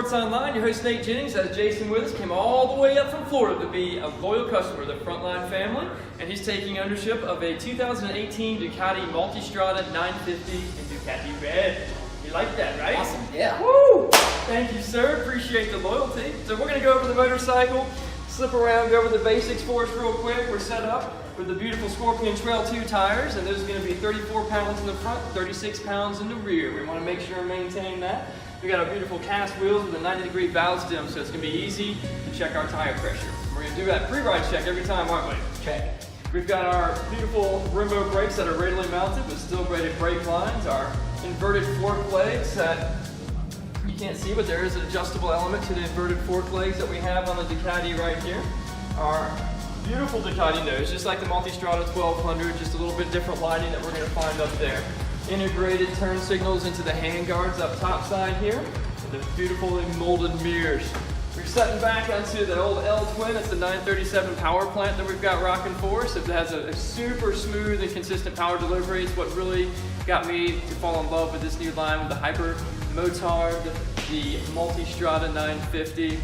Sports Online, your host Nate Jennings, as Jason with us, came all the way up from Florida to be a loyal customer of the Frontline family, and he's taking ownership of a 2018 Ducati Multistrada 950 in Ducati Red. You like that, right? Awesome, yeah. Woo! Thank you, sir. Appreciate the loyalty. So we're going to go over the motorcycle, slip around, go over the basics for us real quick. We're set up with the beautiful Scorpion Trail 2 tires, and those are going to be 34 pounds in the front, 36 pounds in the rear. We want to make sure and maintain that. We got our beautiful cast wheels with a 90-degree valve stem, so it's going to be easy to check our tire pressure. We're going to do that pre-ride check every time, aren't we? Check. We've got our beautiful Brembo brakes that are radially mounted with steel braided brake lines, our inverted fork legs that you can't see, but there is an adjustable element to the inverted fork legs that we have on the Ducati right here. Our beautiful Ducati nose, just like the Multistrada 1200, just a little bit different lighting that we're going to find up there. Integrated turn signals into the hand guards up top side here, and the beautifully molded mirrors. We're setting back onto the old L-Twin. It's the 937 power plant that we've got rocking for us. It has a super smooth and consistent power delivery. It's what really got me to fall in love with this new line with the Hyper Motard, the Multistrada 950,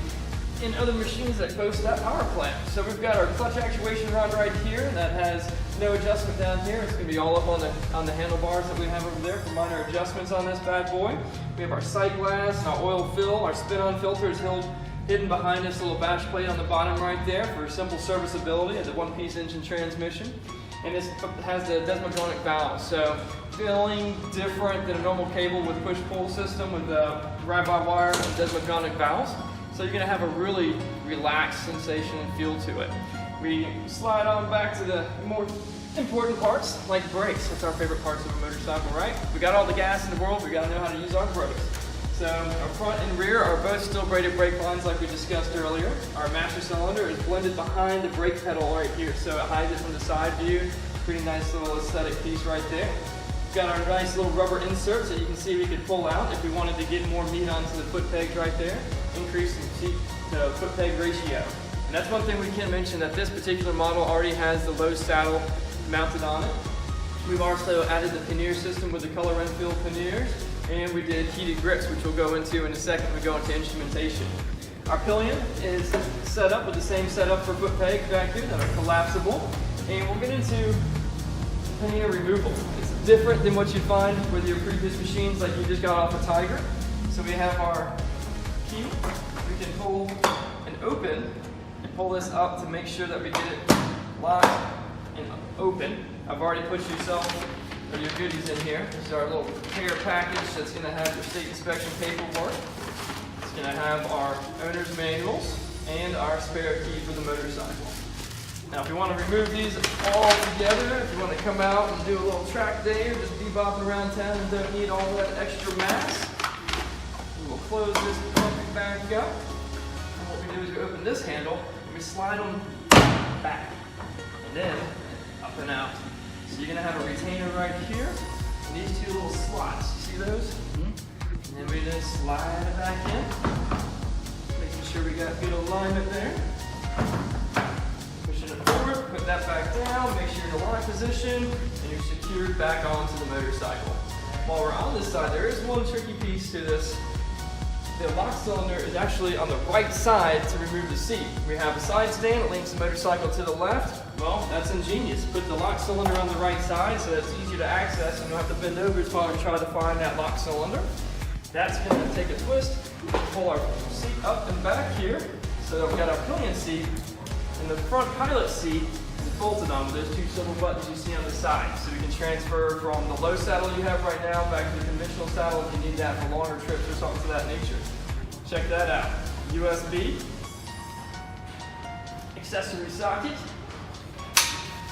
and other machines that boast that power plant. So we've got our clutch actuation rod right here that has no adjustment down here. It's going to be all up on the handlebars that we have over there for minor adjustments on this bad boy. We have our sight glass, our oil fill, our spin-on filter is hidden behind this little bash plate on the bottom right there for simple serviceability of the one-piece engine transmission. And this has the desmogronic valve, so feeling different than a normal cable with push-pull system with ride-by-wire and desmogronic valves. So you're going to have a really relaxed sensation and feel to it. We slide on back to the more important parts, like brakes. That's our favorite parts of a motorcycle, right? We got all the gas in the world, we got to know how to use our brakes. So our front and rear are both steel braided brake lines like we discussed earlier. Our master cylinder is blended behind the brake pedal right here, so it hides it from the side view. Pretty nice little aesthetic piece right there. We've got our nice little rubber inserts that you can see we could pull out if we wanted to get more meat onto the foot pegs right there. Increase the foot peg ratio. And that's one thing we can mention, that this particular model already has the low saddle mounted on it. We've also added the pannier system with the color infill panniers, and we did heated grips, which we'll go into in a second when we go into instrumentation. Our pillion is set up with the same setup for foot pegs back here that are collapsible, and we'll get into pannier removal. It's different than what you'd find with your previous machines like you just got off a Tiger. So we have our key, we can pull and open and pull this up to make sure that we get it locked and open. I've already put your goodies in here. This is our little care package that's going to have your state inspection paperwork. It's going to have our owner's manuals and our spare key for the motorcycle. Now if you want to remove these all together, if you want to come out and do a little track day or just bebopping around town and don't need all that extra mass, we'll close this puppy back up. And what we do is we open this handle and we slide them back and then up and out. So you're going to have a retainer right here and these two little slots. You see those? And then we just slide it back in, making sure we got good alignment there. Pushing it forward, put that back down, make sure you're in a lock position, and you're secured back onto the motorcycle. While we're on this side, there is one tricky piece to this. The lock cylinder is actually on the right side to remove the seat. We have a side stand that links the motorcycle to the left. Well, that's ingenious. Put the lock cylinder on the right side so that's easier to access and you don't have to bend over as far and try to find that lock cylinder. That's going to take a twist, pull our seat up and back here so that we've got our pillion seat, and the front pilot seat is bolted on with those two silver buttons you see on the side. So we can transfer from the low saddle you have right now back to the conventional saddle if you need that for longer trips or something of that nature. Check that out. USB, accessory socket,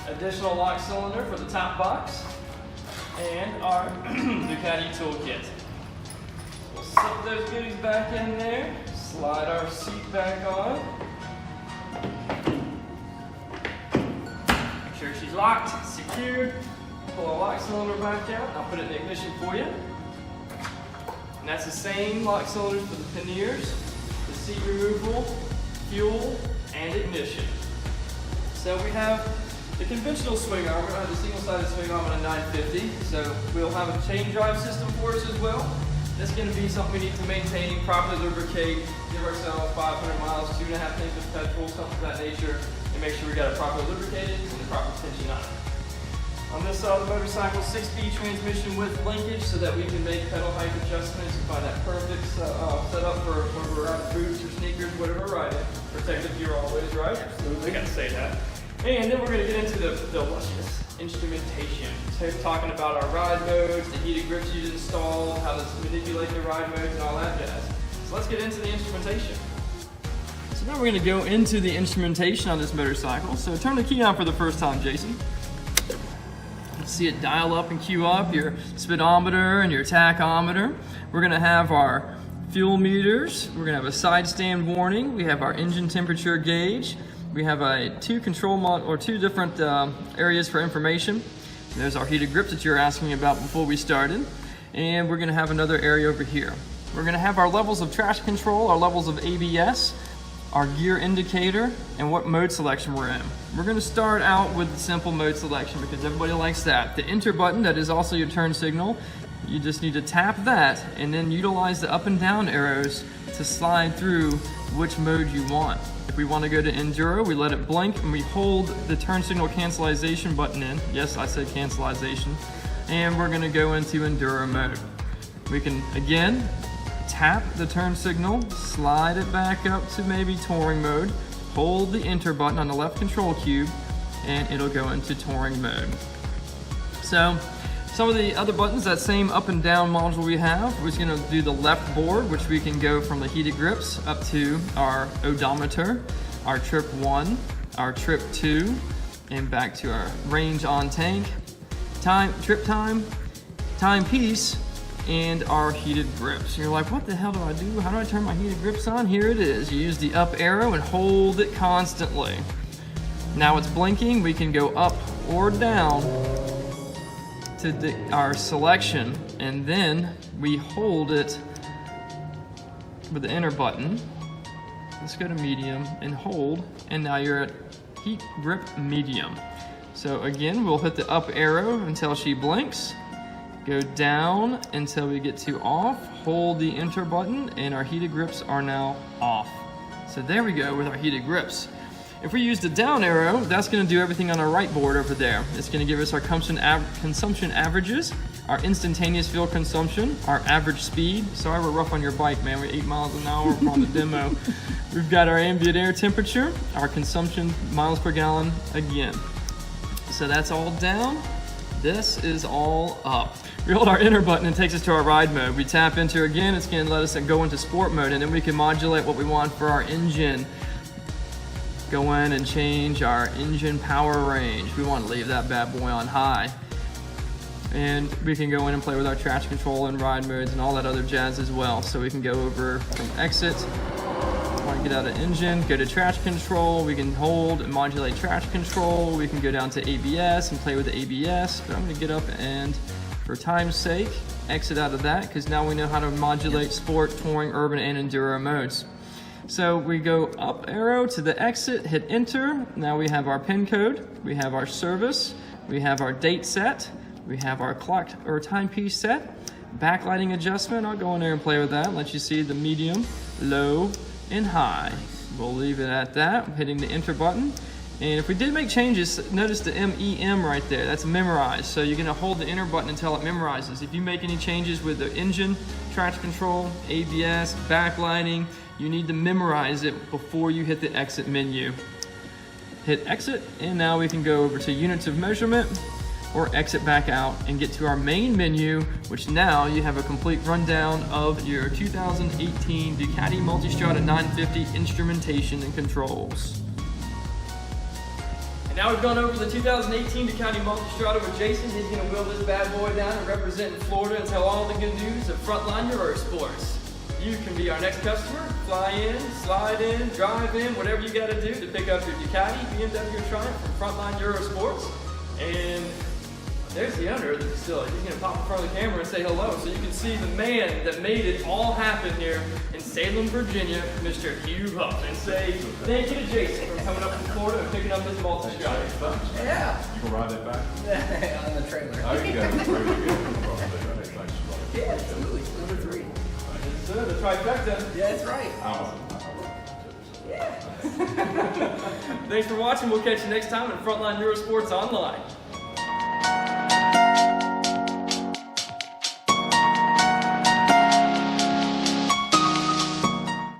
additional lock cylinder for the top box, and our Ducati toolkit. We'll slip those goodies back in there, slide our seat back on. Make sure she's locked, secured. Pull our lock cylinder back out. I'll put it in the ignition for you. And that's the same lock cylinders for the panniers, the seat removal, fuel, and ignition. So we have the conventional swing arm. We're going to have the single-sided swing arm on a 950. So we'll have a chain drive system for us as well. That's going to be something we need to maintain, properly lubricate, give ourselves 500 miles, 2.5 tanks of petrol, something of that nature, and make sure we got it properly lubricated and the proper tension on it. On this side of the motorcycle, 6-speed transmission with linkage so that we can make pedal height adjustments and find that perfect setup for when we're out of boots or sneakers, whatever we're riding. Protective gear always, right? Absolutely. I gotta say that. And then we're gonna get into the luscious instrumentation. So talking about our ride modes, the heated grips you install, how to manipulate the ride modes and all that jazz. So let's get into the instrumentation. So now we're gonna go into the instrumentation on this motorcycle. So turn the key on for the first time, Jason. See it dial up and cue up your speedometer and your tachometer. We're gonna have our fuel meters. We're gonna have a side stand warning. We have our engine temperature gauge. We have two different areas for information. There's our heated grips that you were asking about before we started. And we're gonna have another area over here. We're gonna have our levels of traction control, our levels of ABS, our gear indicator, and what mode selection we're in. We're gonna start out with the simple mode selection because everybody likes that. The enter button, that is also your turn signal. You just need to tap that and then utilize the up and down arrows to slide through which mode you want. If we want to go to Enduro, we let it blink and we hold the turn signal cancelization button in. Yes, I said cancelization. And we're gonna go into Enduro mode. We can, again, tap the turn signal, slide it back up to maybe touring mode, hold the enter button on the left control cube, and it'll go into touring mode. So, some of the other buttons, that same up and down module we have, we're just gonna do the left board, which we can go from the heated grips up to our odometer, our trip 1, our trip 2, and back to our range on tank, trip time, timepiece, and our heated grips. You're like, what the hell do I do? How do I turn my heated grips on? Here it is. You use the up arrow and hold it constantly. Now it's blinking. We can go up or down to our selection, and then we hold it with the enter button. Let's go to medium and hold, and now you're at heat grip medium. So again, we'll hit the up arrow until she blinks, go down until we get to off, hold the enter button, and our heated grips are now off. So there we go with our heated grips. If we use the down arrow, that's gonna do everything on our right board over there. It's gonna give us our consumption averages, our instantaneous fuel consumption, our average speed. Sorry we're rough on your bike, man. We're 8 miles an hour on the demo. We've got our ambient air temperature, our consumption miles per gallon again. So that's all down. This is all up. We hold our enter button and it takes us to our ride mode. We tap enter again, it's gonna let us go into sport mode, and then we can modulate what we want for our engine. Go in and change our engine power range. We want to leave that bad boy on high. And we can go in and play with our traction control and ride modes and all that other jazz as well. So we can go over from exit, want to get out of engine, go to traction control. We can hold and modulate traction control. We can go down to ABS and play with the ABS. But I'm going to get up and, for time's sake, exit out of that because now we know how to modulate sport, touring, urban, and enduro modes. So we go up arrow to the exit, hit enter. Now we have our pin code, we have our service, we have our date set, we have our clock or timepiece set, backlighting adjustment. I'll go in there and play with that, let you see the medium, low, and high. We'll leave it at that, hitting the enter button. And if we did make changes, notice the MEM right there, that's memorize. So you're gonna hold the enter button until it memorizes. If you make any changes with the engine, traction control, ABS, backlighting, you need to memorize it before you hit the exit menu. Hit exit, and now we can go over to units of measurement or exit back out and get to our main menu, which now you have a complete rundown of your 2018 Ducati Multistrada 950 instrumentation and controls. And now we've gone over the 2018 Ducati Multistrada with Jason. He's going to wheel this bad boy down and represent Florida and tell all the good news of Frontline Eurosports. You can be our next customer. Fly in, slide in, drive in, whatever you got to do to pick up your Ducati, BMW, or Triumph from Frontline Eurosports. And there's the owner of the facility. He's going to pop in front of the camera and say hello so you can see the man that made it all happen here in Salem, Virginia, Mr. Hugh Huff. And say thank you to Jason for coming up from Florida and picking up his Multistrada. Yeah. You can ride that back? On the trailer. Oh, you go. Yeah, absolutely. Number 3. The trifecta. Yeah, that's right. Thanks for watching. We'll catch you next time on Frontline Eurosports Online.